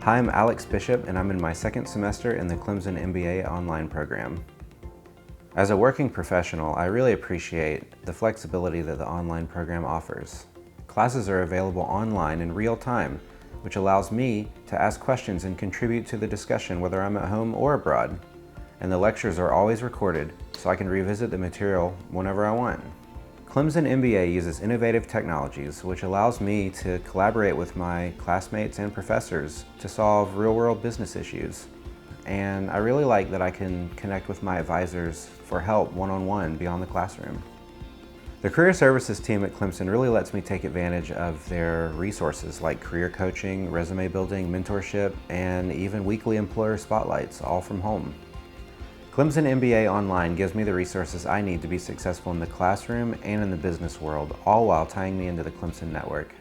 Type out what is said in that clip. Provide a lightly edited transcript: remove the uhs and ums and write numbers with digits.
Hi, I'm Alex Bishop, and I'm in my second semester in the Clemson MBA Online program. As a working professional, I really appreciate the flexibility that the online program offers. Classes are available online in real time, which allows me to ask questions and contribute to the discussion whether I'm at home or abroad. And the lectures are always recorded, so I can revisit the material whenever I want. Clemson MBA uses innovative technologies, which allows me to collaborate with my classmates and professors to solve real-world business issues. And I really like that I can connect with my advisors for help one-on-one beyond the classroom. The Career Services team at Clemson really lets me take advantage of their resources like career coaching, resume building, mentorship, and even weekly employer spotlights, all from home. Clemson MBA Online gives me the resources I need to be successful in the classroom and in the business world, all while tying me into the Clemson network.